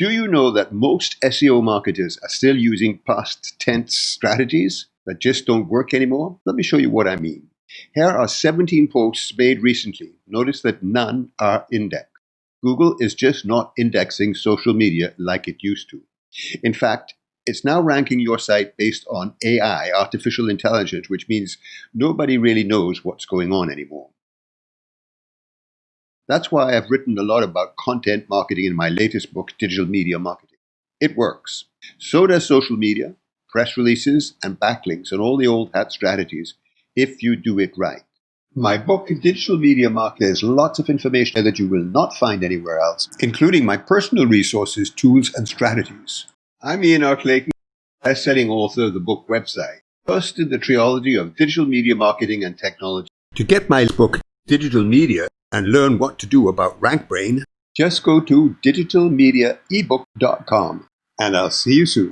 Do you know that most SEO marketers are still using past tense strategies that just don't work anymore? Let me show you what I mean. Here are 17 posts made recently. Notice that none are indexed. Google is just not indexing social media like it used to. In fact, it's now ranking your site based on AI, artificial intelligence, which means nobody really knows what's going on anymore. That's why I've written a lot about content marketing in my latest book, Digital Media Marketing. It works. So does social media, press releases, and backlinks, and all the old hat strategies, if you do it right. My book, Digital Media Marketing, has lots of information that you will not find anywhere else, including my personal resources, tools, and strategies. I'm Ian R. Clayton, best-selling author of the book Website, first in the trilogy of digital media marketing and technology. To get my book, Digital Media, and learn what to do about Rankbrain, just go to digitalmediaebook.com, and I'll see you soon.